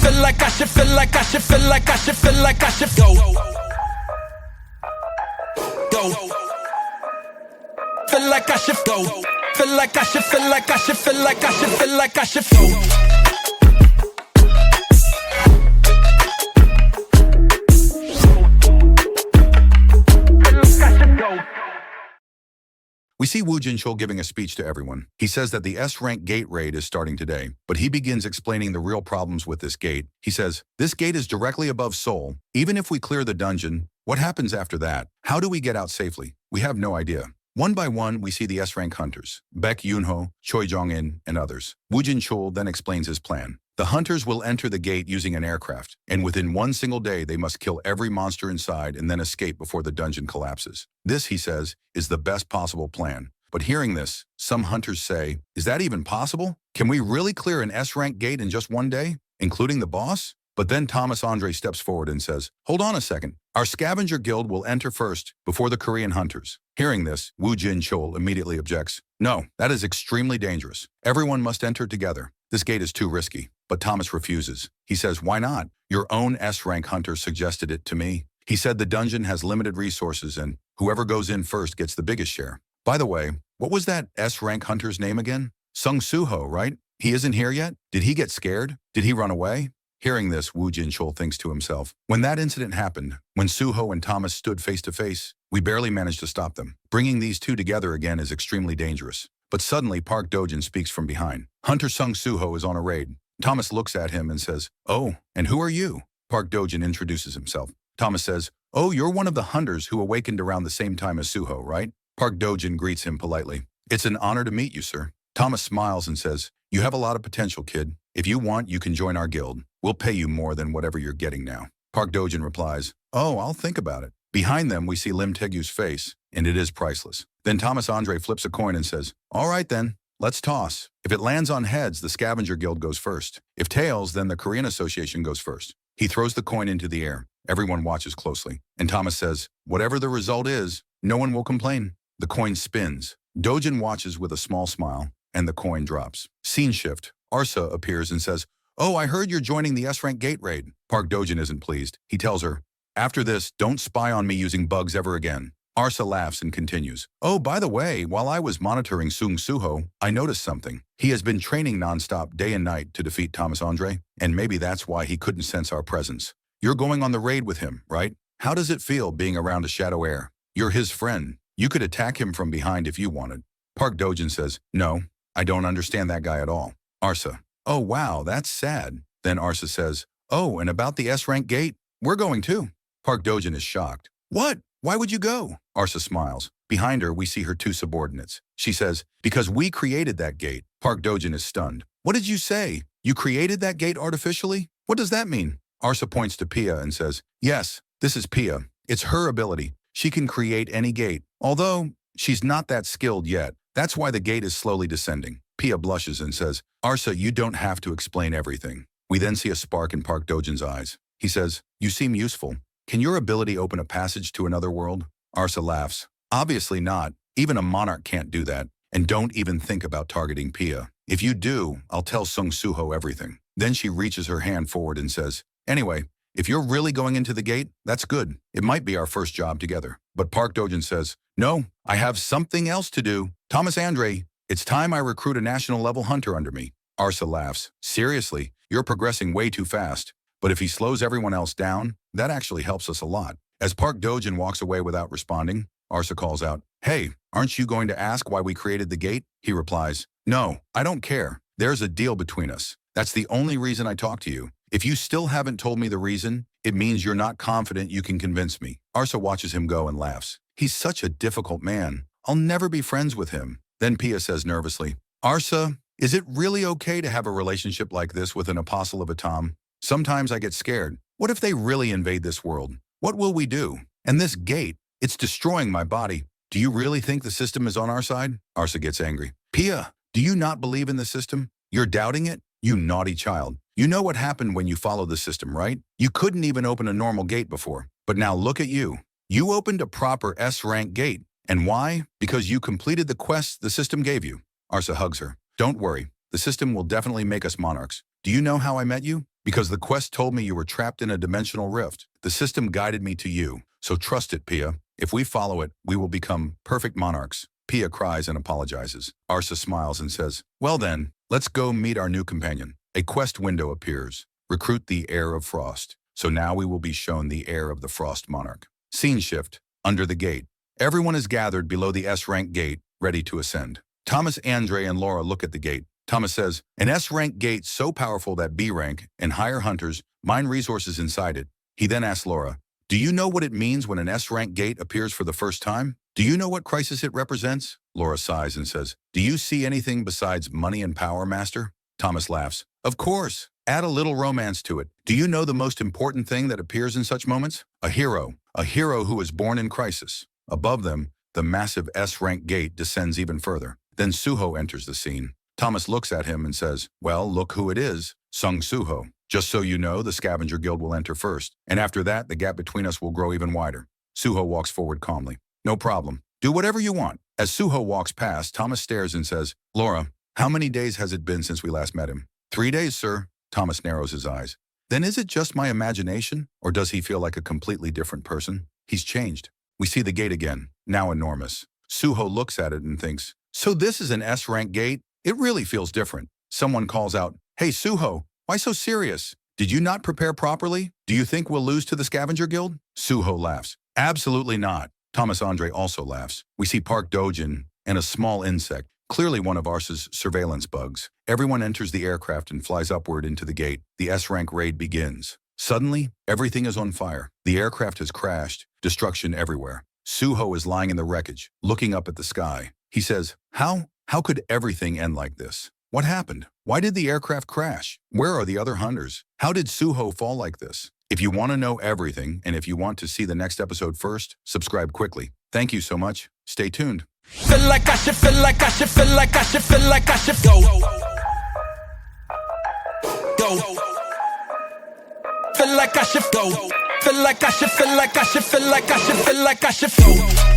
feel like I should feel like I should feel like I should feel like I should go. Feel like I should go. Feel like I should feel like I should feel like I should feel like I should go. We see Woo Jin-chul giving a speech to everyone. He says that the S-rank gate raid is starting today, but he begins explaining the real problems with this gate. He says, this gate is directly above Seoul. Even if we clear the dungeon, what happens after that? How do we get out safely? We have no idea. One by one, we see the S-rank hunters, Baek Yoon-ho, Choi Jong-in, and others. Woo Jin-chul then explains his plan. The hunters will enter the gate using an aircraft, and within one single day they must kill every monster inside and then escape before the dungeon collapses. This, he says, is the best possible plan. But hearing this, some hunters say, is that even possible? Can we really clear an S-rank gate in just one day, including the boss? But then Thomas Andre steps forward and says, hold on a second. Our scavenger guild will enter first before the Korean hunters. Hearing this, Woo Jin-chul immediately objects. No, that is extremely dangerous. Everyone must enter together. This gate is too risky. But Thomas refuses. He says, why not? Your own S-rank hunter suggested it to me. He said the dungeon has limited resources and whoever goes in first gets the biggest share. By the way, what was that S-rank hunter's name again? Sung Soo-ho, right? He isn't here yet? Did he get scared? Did he run away? Hearing this, Woo Jin-chul thinks to himself, when that incident happened, when Soo-ho and Thomas stood face to face, we barely managed to stop them. Bringing these two together again is extremely dangerous. But suddenly, Park Do-jin speaks from behind. Hunter Sung Soo-ho is on a raid. Thomas looks at him and says, oh, and who are you? Park Do-jin introduces himself. Thomas says, oh, you're one of the hunters who awakened around the same time as Soo-ho, right? Park Do-jin greets him politely. It's an honor to meet you, sir. Thomas smiles and says, you have a lot of potential, kid. If you want, you can join our guild. We'll pay you more than whatever you're getting now. Park Do-jin replies, oh, I'll think about it. Behind them, we see Lim Tae-gyu's face, and it is priceless. Then Thomas Andre flips a coin and says, all right then, let's toss. If it lands on heads, the Scavenger Guild goes first. If tails, then the Korean Association goes first. He throws the coin into the air. Everyone watches closely. And Thomas says, whatever the result is, no one will complain. The coin spins. Do-jin watches with a small smile, and the coin drops. Scene shift. Arsa appears and says, oh, I heard you're joining the S-rank gate raid. Park Do-jin isn't pleased. He tells her, after this, don't spy on me using bugs ever again. Arsa laughs and continues. Oh, by the way, while I was monitoring Sung Soo-ho, I noticed something. He has been training nonstop day and night to defeat Thomas Andre, and maybe that's why he couldn't sense our presence. You're going on the raid with him, right? How does it feel being around a shadow heir? You're his friend. You could attack him from behind if you wanted. Park Do-jin says, no, I don't understand that guy at all. Arsa, oh wow, that's sad. Then Arsa says, oh, and about the S-rank gate? We're going too. Park Do-jin is shocked. What? Why would you go? Arsa smiles. Behind her, we see her two subordinates. She says, because we created that gate. Park Do-jin is stunned. What did you say? You created that gate artificially? What does that mean? Arsa points to Pia and says, yes, this is Pia. It's her ability. She can create any gate, although she's not that skilled yet. That's why the gate is slowly descending. Pia blushes and says, Arsa, you don't have to explain everything. We then see a spark in Park Do-jin's eyes. He says, you seem useful. Can your ability open a passage to another world? Arsa laughs. Obviously not. Even a monarch can't do that. And don't even think about targeting Pia. If you do, I'll tell Sung Soo-ho everything. Then she reaches her hand forward and says, anyway, if you're really going into the gate, that's good. It might be our first job together. But Park Do-jin says, no, I have something else to do. Thomas Andre, it's time I recruit a national level hunter under me. Arsa laughs. Seriously, you're progressing way too fast. But if he slows everyone else down, that actually helps us a lot. As Park Do-jin walks away without responding, Arsa calls out, hey, aren't you going to ask why we created the gate? He replies, no, I don't care. There's a deal between us. That's the only reason I talk to you. If you still haven't told me the reason, it means you're not confident you can convince me. Arsa watches him go and laughs. He's such a difficult man. I'll never be friends with him. Then Pia says nervously, Arsa, is it really okay to have a relationship like this with an apostle of Atom? Sometimes I get scared. What if they really invade this world? What will we do? And this gate, it's destroying my body. Do you really think the system is on our side? Arsa gets angry. Pia, do you not believe in the system? You're doubting it? You naughty child. You know what happened when you followed the system, right? You couldn't even open a normal gate before. But now look at you. You opened a proper S-rank gate. And why? Because you completed the quests the system gave you. Arsa hugs her. Don't worry. The system will definitely make us monarchs. Do you know how I met you? Because the quest told me you were trapped in a dimensional rift. The system guided me to you, so trust it, Pia. If we follow it, we will become perfect monarchs. Pia cries and apologizes. Arsa smiles and says, well then, let's go meet our new companion. A quest window appears. Recruit the heir of Frost. So now we will be shown the heir of the Frost Monarch. Scene shift. Under the gate. Everyone is gathered below the S-rank gate, ready to ascend. Thomas, Andre, and Laura look at the gate. Thomas says, an S-rank gate so powerful that B-rank and higher hunters mine resources inside it. He then asks Laura, do you know what it means when an S-rank gate appears for the first time? Do you know what crisis it represents? Laura sighs and says, do you see anything besides money and power, Master? Thomas laughs. Of course. Add a little romance to it. Do you know the most important thing that appears in such moments? A hero who is born in crisis. Above them, the massive S-rank gate descends even further. Then Suho enters the scene. Thomas looks at him and says, well, look who it is, Sung Suho. Just so you know, the Scavenger Guild will enter first, and after that, the gap between us will grow even wider. Suho walks forward calmly. No problem. Do whatever you want. As Suho walks past, Thomas stares and says, Laura, how many days has it been since we last met him? 3 days, sir. Thomas narrows his eyes. Then is it just my imagination, or does he feel like a completely different person? He's changed. We see the gate again, now enormous. Suho looks at it and thinks, so this is an S-rank gate? It really feels different. Someone calls out, hey Suho, why so serious? Did you not prepare properly? Do you think we'll lose to the Scavenger Guild? Suho laughs. Absolutely not. Thomas Andre also laughs. We see Park Dojin and a small insect, clearly one of Arsa's surveillance bugs. Everyone enters the aircraft and flies upward into the gate. The S-rank raid begins. Suddenly, everything is on fire. The aircraft has crashed, destruction everywhere. Suho is lying in the wreckage, looking up at the sky. He says, How could everything end like this? What happened? Why did the aircraft crash? Where are the other hunters? How did Suho fall like this? If you want to know everything, and if you want to see the next episode first, subscribe quickly. Thank you so much. Stay tuned. Feel like I should, feel like I should, feel like I should, feel like I should go. Go. Feel like I should go. Feel like I should, feel like I should, feel like I should, feel like I should go.